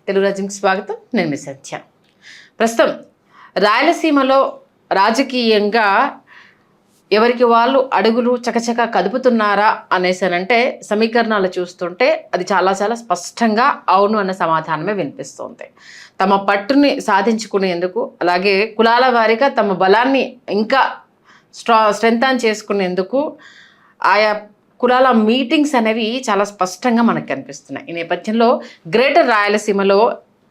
తెలుగు రాజ్యంకి స్వాగతం. నేను మీ సత్య. ప్రస్తుతం రాయలసీమలో రాజకీయంగా ఎవరికి వాళ్ళు అడుగులు చకచక కదుపుతున్నారా అనేసానంటే సమీకరణాలు చూస్తుంటే అది చాలా చాలా స్పష్టంగా అవును అన్న సమాధానమే వినిపిస్తుంది. తమ పట్టుని సాధించుకునేందుకు, అలాగే కులాల వారీగా తమ బలాన్ని ఇంకా స్ట్రెంథన్ చేసుకునేందుకు ఆయా కులాల మీటింగ్స్ అనేవి చాలా స్పష్టంగా మనకు కనిపిస్తున్నాయి. ఈ నేపథ్యంలో గ్రేటర్ రాయలసీమలో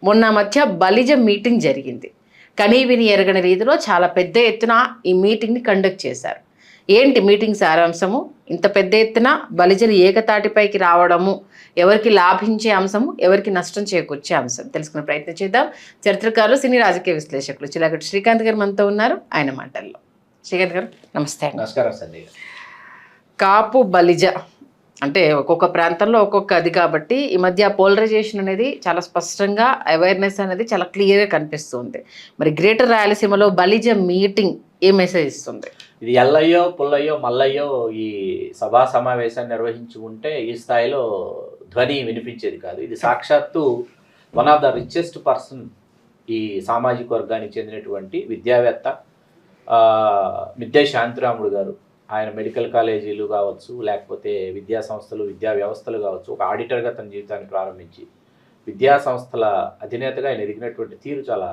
మొన్న మధ్య బలిజ మీటింగ్ జరిగింది. కనీవిని ఎరగని రీతిలో చాలా పెద్ద ఎత్తున ఈ మీటింగ్ని కండక్ట్ చేశారు. ఏంటి మీటింగ్ సారాంశము? ఇంత పెద్ద ఎత్తున బలిజలు ఏకతాటిపైకి రావడము ఎవరికి లాభించే అంశము, ఎవరికి నష్టం చేకూర్చే అంశం తెలుసుకునే ప్రయత్నం చేద్దాం. చరిత్రకారులు, సినీ రాజకీయ విశ్లేషకులు చిలకటి శ్రీకాంత్ గారు మనతో ఉన్నారు. ఆయన మాటల్లో. శ్రీకాంత్ గారు నమస్తే అండి. నమస్కారం సండి. కాపు బలిజ అంటే ఒక్కొక్క ప్రాంతంలో ఒక్కొక్క అది కాబట్టి ఈ మధ్య పోలరైజేషన్ అనేది చాలా స్పష్టంగా, అవేర్నెస్ అనేది చాలా క్లియర్గా కనిపిస్తుంది. మరి గ్రేటర్ రాయలసీమలో బలిజ మీటింగ్ ఏ మెసేజ్ ఇస్తుంది? ఇది ఎల్లయ్యో పుల్లయ్యో మల్లయ్యో ఈ సభా సమావేశాన్ని నిర్వహించి ఉంటే ఈ స్థాయిలో ధ్వని వినిపించేది కాదు. ఇది సాక్షాత్తు one of the richest person ఈ సామాజిక వర్గానికి చెందినటువంటి విద్యావేత్త మిద్దె శాంతిరాముడు గారు. ఆయన మెడికల్ కాలేజీలు కావచ్చు, లేకపోతే విద్యా సంస్థలు, విద్యా వ్యవస్థలు కావచ్చు, ఒక ఆడిటర్గా తన జీవితాన్ని ప్రారంభించి విద్యా సంస్థల అధినేతగా ఆయన ఎదిగినటువంటి తీరు చాలా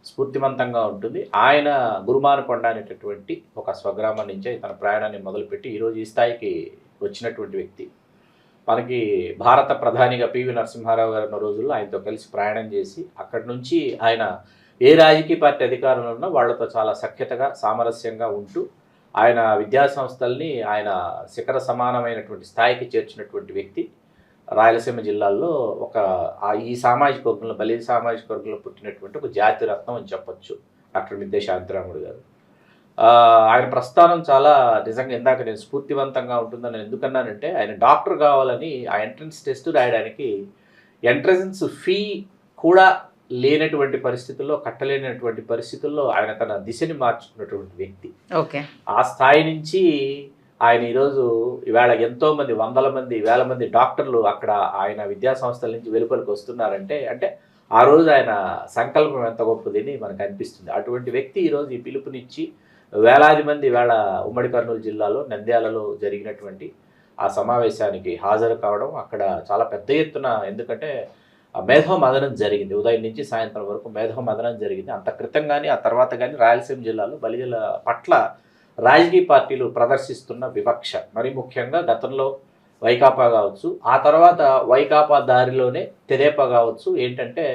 స్ఫూర్తివంతంగా ఉంటుంది. ఆయన గురుమానకొండ అనేటటువంటి ఒక స్వగ్రామం నుంచే తన ప్రయాణాన్ని మొదలుపెట్టి ఈరోజు ఈ స్థాయికి వచ్చినటువంటి వ్యక్తి. మనకి భారత ప్రధానిగా పివి నరసింహారావు గారు ఉన్న రోజుల్లో ఆయనతో కలిసి ప్రయాణం చేసి అక్కడి నుంచి ఆయన ఏ రాజకీయ పార్టీ అధికారంలో ఉన్నా వాళ్లతో చాలా సఖ్యతగా, సామరస్యంగా ఉంటూ ఆయన విద్యా సంస్థల్ని ఆయన శిఖర సమానమైనటువంటి స్థాయికి చేర్చినటువంటి వ్యక్తి. రాయలసీమ జిల్లాల్లో ఈ సామాజిక వర్గంలో, బలిజ సామాజిక వర్గంలో పుట్టినటువంటి ఒక జాతి రత్నం అని చెప్పొచ్చు డాక్టర్ మిద్దె శాంతిరాముడు గారు. ఆయన ప్రస్థానం చాలా నిజంగా ఇందాక నేను స్ఫూర్తివంతంగా ఉంటుందని నేను ఎందుకన్నానంటే, ఆయన డాక్టర్ కావాలని ఆ ఎంట్రన్స్ టెస్ట్ రాయడానికి ఎంట్రన్స్ ఫీ కూడా లేనటువంటి పరిస్థితుల్లో, కట్టలేనటువంటి పరిస్థితుల్లో ఆయన తన దిశని మార్చుకున్నటువంటి వ్యక్తి. ఓకే. ఆ స్థాయి నుంచి ఆయన ఈరోజు ఇవాళ ఎంతోమంది, వందల మంది, వేల మంది డాక్టర్లు అక్కడ ఆయన విద్యా సంస్థల నుంచి వెలుపలికి వస్తున్నారంటే ఆ రోజు ఆయన సంకల్పం ఎంత గొప్పదని మనకు అనిపిస్తుంది. అటువంటి వ్యక్తి ఈరోజు ఈ పిలుపునిచ్చి వేలాది మంది ఇవాళ ఉమ్మడి కర్నూలు జిల్లాలో నంద్యాలలో జరిగినటువంటి ఆ సమావేశానికి హాజరు కావడం, అక్కడ చాలా పెద్ద ఎత్తున, ఎందుకంటే మేధో మదనం జరిగింది. ఉదయం నుంచి సాయంత్రం వరకు మేధో మదనం జరిగింది. అంత క్రితం కానీ ఆ తర్వాత కానీ రాయలసీమ జిల్లాలో బలిజల పట్ల రాజకీయ పార్టీలు ప్రదర్శిస్తున్న వివక్ష, మరి ముఖ్యంగా గతంలో వైకాపా కావచ్చు, ఆ తర్వాత వైకాపా దారిలోనే తెదేపా కావచ్చు, ఏంటంటే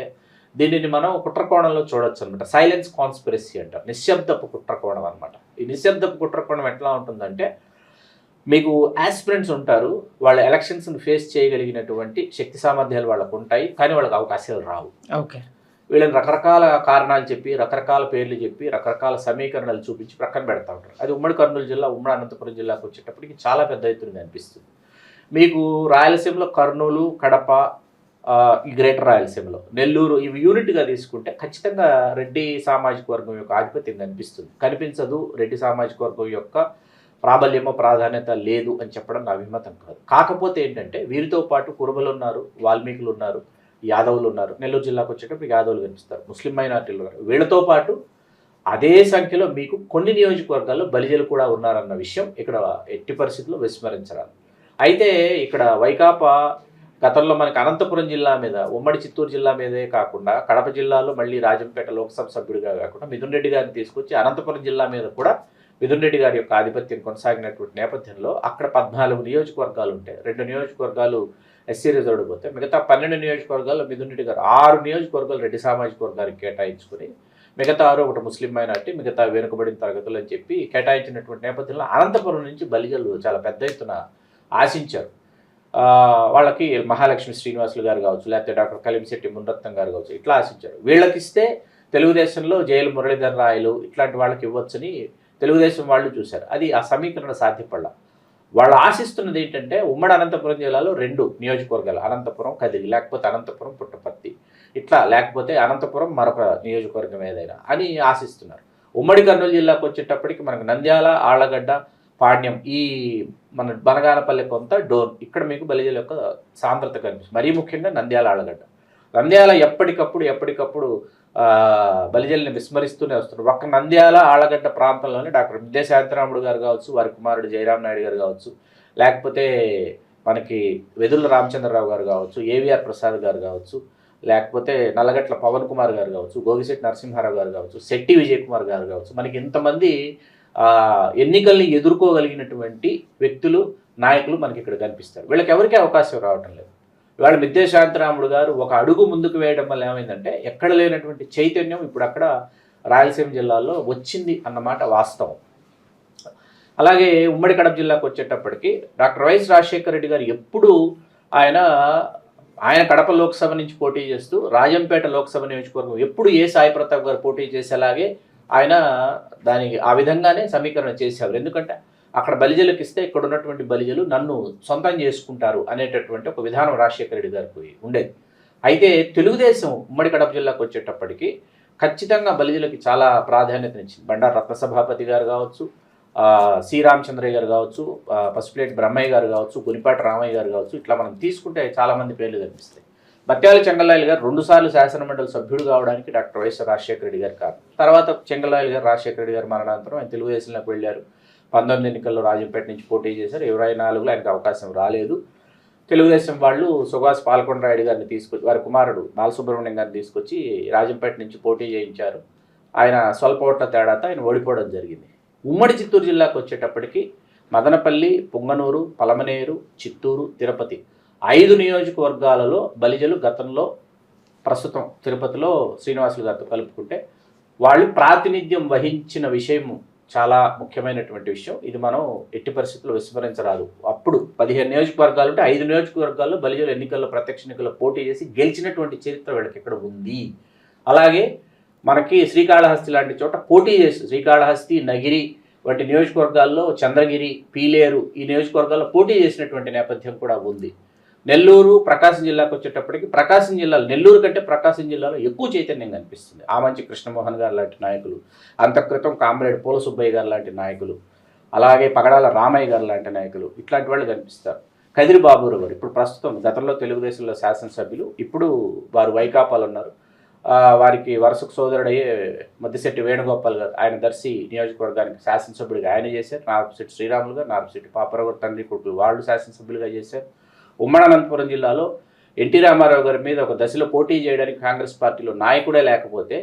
దీనిని మనం కుట్రకోణంలో చూడొచ్చు అనమాట. సైలెన్స్ కాన్స్పిరసీ అంటారు, నిశ్శబ్దపు కుట్రకోణం అనమాట. ఈ నిశ్శబ్దపు కుట్రకోణం ఎట్లా ఉంటుందంటే, మీకు యాస్పిరెంట్స్ ఉంటారు, వాళ్ళ ఎలక్షన్స్ని ఫేస్ చేయగలిగినటువంటి శక్తి సామర్థ్యాలు వాళ్ళకు ఉంటాయి, కానీ వాళ్ళకి అవకాశాలు రావు. ఓకే. వీళ్ళని రకరకాల కారణాలు చెప్పి, రకరకాల పేర్లు చెప్పి, రకరకాల సమీకరణలు చూపించి ప్రక్కన పెడతా ఉంటారు. అది ఉమ్మడి కర్నూలు జిల్లా, ఉమ్మడి అనంతపురం జిల్లాకు వచ్చేటప్పటికి చాలా పెద్ద ఎత్తున అనిపిస్తుంది. మీకు రాయలసీమలో కర్నూలు, కడప, ఈ గ్రేటర్ రాయలసీమలో నెల్లూరు, ఇవి యూనిట్గా తీసుకుంటే ఖచ్చితంగా రెడ్డి సామాజిక వర్గం యొక్క ఆధిపత్యం కనిపించదు. రెడ్డి సామాజిక వర్గం యొక్క ప్రాబల్యమో ప్రాధాన్యత లేదు అని చెప్పడం నా అభిమతం కాదు. కాకపోతే ఏంటంటే వీరితో పాటు కురుబలు ఉన్నారు, వాల్మీకులు ఉన్నారు, యాదవులు ఉన్నారు. నెల్లూరు జిల్లాకు వచ్చేటప్పుడు యాదవులు కనిపిస్తారు, ముస్లిం మైనార్టీలు ఉన్నారు. వీళ్ళతో పాటు అదే సంఖ్యలో మీకు కొన్ని నియోజకవర్గాల్లో బలిజలు కూడా ఉన్నారన్న విషయం ఇక్కడ ఎట్టి పరిస్థితుల్లో విస్మరించరాదు. అయితే ఇక్కడ వైకాపా గతంలో మనకి అనంతపురం జిల్లా మీద, ఉమ్మడి చిత్తూరు జిల్లా మీదే కాకుండా కడప జిల్లాలో మళ్ళీ రాజంపేట లోక్సభ సభ్యుడిగా కాకుండా మిథున్ రెడ్డి గారిని తీసుకొచ్చి అనంతపురం జిల్లా మీద కూడా మిథున్ రెడ్డి గారి యొక్క ఆధిపత్యం కొనసాగినటువంటి నేపథ్యంలో అక్కడ 14 నియోజకవర్గాలు ఉంటాయి. 2 నియోజకవర్గాలు ఎస్సీ రిజర్వ్డ్ పోతే మిగతా 12 నియోజకవర్గాల్లో మిథున్ రెడ్డి గారు 6 నియోజకవర్గాలు రెడ్డి సామాజిక వర్గానికి కేటాయించుకుని మిగతా 6 ఒకటి ముస్లిం మైనార్టీ, మిగతా వెనుకబడిన తరగతులు అని చెప్పి కేటాయించినటువంటి నేపథ్యంలో అనంతపురం నుంచి బలిజలు చాలా పెద్ద ఎత్తున ఆశించారు. వాళ్ళకి మహాలక్ష్మి శ్రీనివాసులు గారు కావచ్చు, లేకపోతే డాక్టర్ కలిమిశెట్టి మునరత్నం గారు కావచ్చు, ఇట్లా ఆశించారు. వీళ్ళకి ఇస్తే తెలుగుదేశంలో జైలు మురళీధర్ రాయలు ఇట్లాంటి వాళ్ళకి ఇవ్వచ్చని తెలుగుదేశం వాళ్ళు చూశారు. అది ఆ సమీకరణ సాధ్యపడాల. వాళ్ళు ఆశిస్తున్నది ఏంటంటే ఉమ్మడి అనంతపురం జిల్లాలో 2 నియోజకవర్గాలు, అనంతపురం, కదిరి, లేకపోతే అనంతపురం, పుట్టపర్తి, ఇట్లా, లేకపోతే అనంతపురం మరొక నియోజకవర్గం ఏదైనా అని ఆశిస్తున్నారు. ఉమ్మడి కర్నూలు జిల్లాకు వచ్చేటప్పటికి మనకు నంద్యాల, ఆళ్లగడ్డ, పాణ్యం, ఈ మన బనగానపల్లి కొంత డోన్, ఇక్కడ మీకు బలిజల యొక్క సాంద్రత కనిపిస్తుంది. మరీ ముఖ్యంగా నంద్యాల, ఆళ్లగడ్డ. నంద్యాల ఎప్పటికప్పుడు బలిజల్ని విస్మరిస్తూనే వస్తున్నారు. ఒక్క నంద్యాల ఆళ్లగడ్డ ప్రాంతంలోనే డాక్టర్ మిద్దె శాంతిరాముడు గారు కావచ్చు, వారి కుమారుడు జయరాం నాయుడు గారు కావచ్చు, లేకపోతే మనకి వెదుర్ల రామచంద్రరావు గారు కావచ్చు, ఏవిఆర్ ప్రసాద్ గారు కావచ్చు, లేకపోతే నల్లగట్ల పవన్ కుమార్ గారు కావచ్చు, గోగిశెట్టి నరసింహారావు గారు కావచ్చు, శెట్టి విజయ్ కుమార్ గారు కావచ్చు, మనకి ఇంతమంది ఎన్నికల్ని ఎదుర్కోగలిగినటువంటి వ్యక్తులు, నాయకులు మనకి ఇక్కడ కనిపిస్తారు. వీళ్ళకి ఎవరికీ అవకాశం రావటం లేదు. ఇవాళ మిద్దె శాంతిరాముడు గారు ఒక అడుగు ముందుకు వేయడం వల్ల ఏమైందంటే ఎక్కడ లేనటువంటి చైతన్యం ఇప్పుడు అక్కడ రాయలసీమ జిల్లాలో వచ్చింది అన్నమాట వాస్తవం. అలాగే ఉమ్మడి కడప జిల్లాకు వచ్చేటప్పటికి డాక్టర్ వైఎస్ రాజశేఖర రెడ్డి గారు ఎప్పుడు ఆయన కడప లోక్సభ నుంచి పోటీ చేస్తూ రాజంపేట లోక్సభ నియోజకవర్గం ఎప్పుడు ఏ సాయి ప్రతాప్ గారు పోటీ చేసేలాగే ఆయన దానికి ఆ విధంగానే సమీకరణ చేసేవారు. ఎందుకంటే అక్కడ బలిజలకు ఇస్తే ఇక్కడ ఉన్నటువంటి బలిజలు నన్ను సొంతం చేసుకుంటారు అనేటటువంటి ఒక విధానం రాజశేఖర రెడ్డి గారికి ఉండేది. అయితే తెలుగుదేశం ఉమ్మడి కడప జిల్లాకు వచ్చేటప్పటికి ఖచ్చితంగా బలిజలకి చాలా ప్రాధాన్యతనిచ్చింది. బండారు రత్నసభాపతి గారు కావచ్చు, సి రామచంద్రయ్య గారు కావచ్చు, పసుపులేటి బ్రహ్మయ్య గారు కావచ్చు, గునిపాటి రామయ్య గారు కావచ్చు, ఇట్లా మనం తీసుకుంటే చాలామంది పేర్లు కనిపిస్తాయి. బత్యాల చెంగల్లాయలు గారు 2 సార్లు శాసనమండలి సభ్యుడు కావడానికి డాక్టర్ వైఎస్ రాజశేఖర రెడ్డి గారు కారణం. తర్వాత చెంగల్లాయలు గారు రాజశేఖర రెడ్డి గారు మరణానంతరం ఆయన తెలుగుదేశంలోకి వెళ్ళారు. 19 ఎన్నికల్లో రాజంపేట నుంచి పోటీ చేశారు. 24లో ఆయనకు అవకాశం రాలేదు. తెలుగుదేశం వాళ్ళు సుభాష్ పాల్కొండరాయుడు గారిని తీసుకొచ్చి వారి కుమారుడు బాలసుబ్రహ్మణ్యం గారిని తీసుకొచ్చి రాజంపేట నుంచి పోటీ చేయించారు. ఆయన స్వల్ప ఓట్ల తేడాతో ఆయన ఓడిపోవడం జరిగింది. ఉమ్మడి చిత్తూరు జిల్లాకు వచ్చేటప్పటికి మదనపల్లి, పుంగనూరు, పలమనేరు, చిత్తూరు, తిరుపతి 5 నియోజకవర్గాలలో బలిజలు గతంలో ప్రస్తుతం తిరుపతిలో శ్రీనివాసులు గారితో కలుపుకుంటే వాళ్ళు ప్రాతినిధ్యం వహించిన విషయం చాలా ముఖ్యమైనటువంటి విషయం. ఇది మనం ఎట్టి పరిస్థితుల్లో విస్మరించరాదు. అప్పుడు 15 నియోజకవర్గాలు ఉంటే 5 నియోజకవర్గాల్లో బలిజలు ఎన్నికల్లో ప్రత్యక్ష ఎన్నికల్లో పోటీ చేసి గెలిచినటువంటి చరిత్ర వీళ్ళకి ఇక్కడ ఉంది. అలాగే మనకి శ్రీకాళహస్తి లాంటి చోట పోటీ చేసి శ్రీకాళహస్తి, నగిరి వంటి నియోజకవర్గాల్లో చంద్రగిరి, పీలేరు ఈ నియోజకవర్గాల్లో పోటీ చేసినటువంటి నేపథ్యం కూడా ఉంది. నెల్లూరు, ప్రకాశం జిల్లాకు వచ్చేటప్పటికి ప్రకాశం జిల్లాలో నెల్లూరు కంటే ప్రకాశం జిల్లాలో ఎక్కువ చైతన్యం కనిపిస్తుంది. ఆమంచి కృష్ణమోహన్ గారు లాంటి నాయకులు, అంతక్రితం కామ్రేడ్ పూల సుబ్బయ్య గారు లాంటి నాయకులు, అలాగే పగడాల రామయ్య గారు లాంటి నాయకులు, ఇట్లాంటి వాళ్ళు కనిపిస్తారు. కదిరి బాబురావు గారు ఇప్పుడు ప్రస్తుతం గతంలో తెలుగుదేశంలో శాసనసభ్యులు, ఇప్పుడు వారు వైకాపాలు ఉన్నారు. వారికి వరుసకు సోదరుడయ్యే మద్దిశెట్టి వేణుగోపాల్ గారు, ఆయన దర్శి నియోజకవర్గానికి శాసనసభ్యుడిగా ఆయన చేశారు. నార్పశెట్టి శ్రీరాములు గారు, నార్పశెట్టి పాపరావు గారు తండ్రి కొడుకులు వాళ్ళు శాసనసభ్యులుగా చేశారు. ఉమ్మడి అనంతపురం జిల్లాలో ఎన్టీ రామారావు గారి మీద ఒక దశలో పోటీ చేయడానికి కాంగ్రెస్ పార్టీలో నాయకుడే లేకపోతే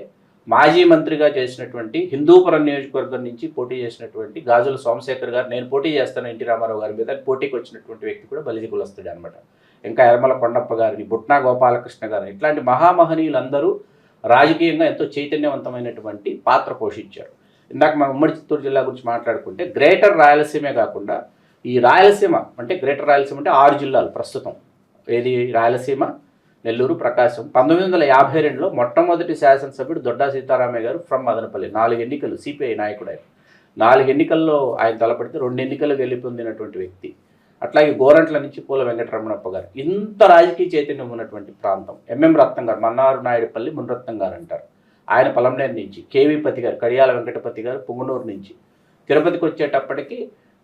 మాజీ మంత్రిగా చేసినటువంటి హిందూపురం నియోజకవర్గం నుంచి పోటీ చేసినటువంటి గాజుల సోమశేఖర్ గారు నేను పోటీ చేస్తాను ఎన్టీ రామారావు గారి మీద పోటీకి వచ్చినటువంటి వ్యక్తి కూడా బలిజ కులస్తుడే అనమాట. ఇంకా యనమల కొండప్ప గారిని, బుట్నా గోపాలకృష్ణ గారిని ఇట్లాంటి మహామహనీయులందరూ రాజకీయంగా ఎంతో చైతన్యవంతమైనటువంటి పాత్ర పోషించారు. ఇందాక మనం ఉమ్మడి చిత్తూరు జిల్లా గురించి మాట్లాడుకుంటే గ్రేటర్ రాయలసీమే కాకుండా ఈ రాయలసీమ అంటే గ్రేటర్ రాయలసీమ అంటే 6 జిల్లాలు ప్రస్తుతం. ఏది రాయలసీమ, నెల్లూరు, ప్రకాశం. 1952లో మొట్టమొదటి శాసనసభ్యుడు దొడ్డా సీతారామయ్య గారు ఫ్రమ్ మదనపల్లి. 4 ఎన్నికలు సిపిఐ నాయకుడు ఆయన. 4 ఎన్నికల్లో ఆయన తలపడితే 2 ఎన్నికలు గెలుపొందినటువంటి వ్యక్తి. అట్లాగే గోరంట్ల నుంచి పూల వెంకటరమణప్ప గారు. ఇంత రాజకీయ చైతన్యం ఉన్నటువంటి ప్రాంతం. ఎంఎం రత్నం గారు, మన్నారు నాయుడుపల్లి మున్రత్నం గారు అంటారు, ఆయన పలంనేరు నుంచి. కేవీ పతి గారు, కడియాల వెంకటపతి గారు పుంగనూరు నుంచి. తిరుపతికి వచ్చేటప్పటికి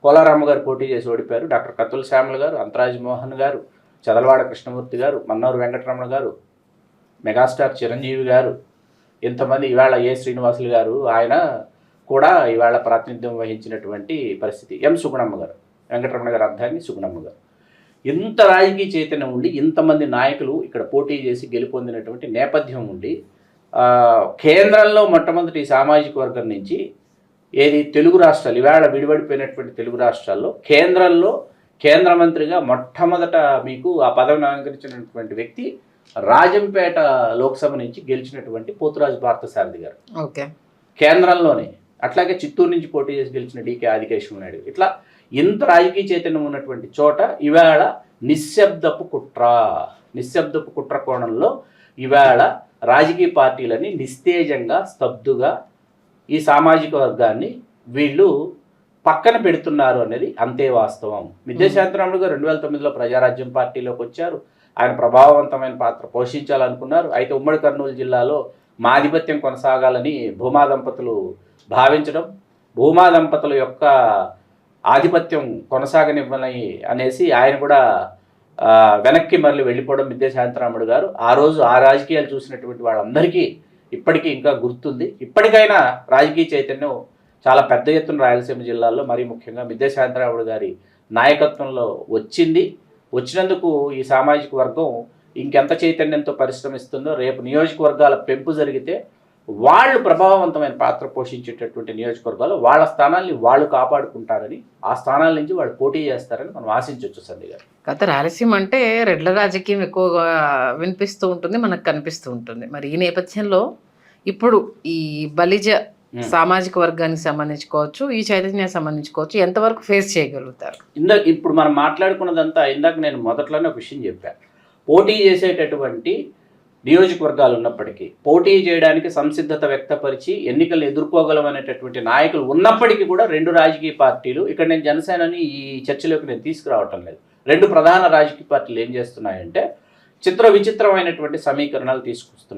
కోలారామ గారు పోటీ చేసి ఓడిపోయారు. డాక్టర్ కత్తుల శ్యామల గారు, అంతరాజ్ మోహన్ గారు, చదలవాడ కృష్ణమూర్తి గారు, మన్నూరు వెంకటరమణ గారు, మెగాస్టార్ చిరంజీవి గారు, ఇంతమంది. ఇవాళ ఏ శ్రీనివాసులు గారు ఆయన కూడా ఇవాళ ప్రాతినిధ్యం వహించినటువంటి పరిస్థితి. ఎం సుగుణమ్మ గారు, వెంకటరమణ గారు అర్ధాన్ని సుగుణమ్మ గారు. ఇంత రాజకీయ చైతన్యం ఉండి ఇంతమంది నాయకులు ఇక్కడ పోటీ చేసి గెలుపొందినటువంటి నేపథ్యం ఉండి కేంద్రంలో మొట్టమొదటి సామాజిక వర్గం నుంచి ఏది తెలుగు రాష్ట్రాలు ఇవాళ విడిపడిపోయినటువంటి తెలుగు రాష్ట్రాల్లో కేంద్రంలో కేంద్ర మంత్రిగా మొట్టమొదట మీకు ఆ పదవిని అలంకరించినటువంటి వ్యక్తి రాజంపేట లోక్సభ నుంచి గెలిచినటువంటి పోతురాజు పార్థసారథి గారు. ఓకే, కేంద్రంలోనే. అట్లాగే చిత్తూరు నుంచి పోటీ చేసి గెలిచిన డికే ఆదికేశవ నాయుడు. ఇట్లా ఇంత రాజకీయ చైతన్యం ఉన్నటువంటి చోట ఇవాళ నిశ్శబ్దపు కుట్ర కోణంలో ఇవాళ రాజకీయ పార్టీలని నిస్తేజంగా స్తబ్దుగా ఈ సామాజిక వర్గాన్ని వీళ్ళు పక్కన పెడుతున్నారు అనేది అంతే వాస్తవం. మిద్దె శాంతిరాముడు గారు 2009లో ప్రజారాజ్యం పార్టీలోకి వచ్చారు. ఆయన ప్రభావవంతమైన పాత్ర పోషించాలనుకున్నారు. అయితే ఉమ్మడి కర్నూలు జిల్లాలో మాధిపత్యం కొనసాగాలని భూమా దంపతులు భావించడం, భూమా దంపతుల యొక్క ఆధిపత్యం కొనసాగనివ్వని అనేసి ఆయన కూడా వెనక్కి మళ్ళీ వెళ్ళిపోవడం మిద్దె శాంతరాముడు గారు ఆ రోజు ఆ రాజకీయాలు చూసినటువంటి వాళ్ళందరికీ ఇప్పటికీ ఇంకా గుర్తుంది. ఇప్పటికైనా రాజకీయ చైతన్యం చాలా పెద్ద ఎత్తున రాయలసీమ జిల్లాలో మరీ ముఖ్యంగా మిద్దె శాంతరాముడు గారి నాయకత్వంలో వచ్చినందుకు ఈ సామాజిక వర్గం ఇంకెంత చైతన్యంతో పరిశ్రమిస్తుందో, రేపు నియోజకవర్గాల పెంపు జరిగితే వాళ్ళు ప్రభావవంతమైన పాత్ర పోషించేటటువంటి నియోజకవర్గాలు వాళ్ళ స్థానాల్ని వాళ్ళు కాపాడుకుంటారని, ఆ స్థానాల నుంచి వాళ్ళు పోటీ చేస్తారని మనం ఆశించవచ్చు సంధి గారు. గత రాయలసీమ అంటే రెడ్ల రాజకీయం ఎక్కువగా వినిపిస్తూ ఉంటుంది, మనకు కనిపిస్తూ ఉంటుంది. మరి ఈ నేపథ్యంలో ఇప్పుడు ఈ బలిజ సామాజిక వర్గానికి సంబంధించుకోవచ్చు, ఈ చైతన్యానికి సంబంధించుకోవచ్చు, ఎంతవరకు ఫేస్ చేయగలుగుతారు? ఇప్పుడు మనం మాట్లాడుకున్నదంతా ఇందాక నేను మొదట్లోనే ఒక విషయం చెప్పాను. పోటీ చేసేటటువంటి నియోజకవర్గాలు ఉన్నప్పటికీ, పోటీ చేయడానికి సంసిద్ధత వ్యక్తపరిచి ఎన్నికలు ఎదుర్కోగలమనేటటువంటి నాయకులు ఉన్నప్పటికీ కూడా రెండు రాజకీయ పార్టీలు, ఇక్కడ నేను జనసేనని ఈ చర్చలోకి నేను తీసుకురావటం లేదు, రెండు ప్రధాన రాజకీయ పార్టీలు ఏం చేస్తున్నాయంటే చిత్ర విచిత్రమైనటువంటి సమీకరణాలు తీసుకొస్తున్నాయి.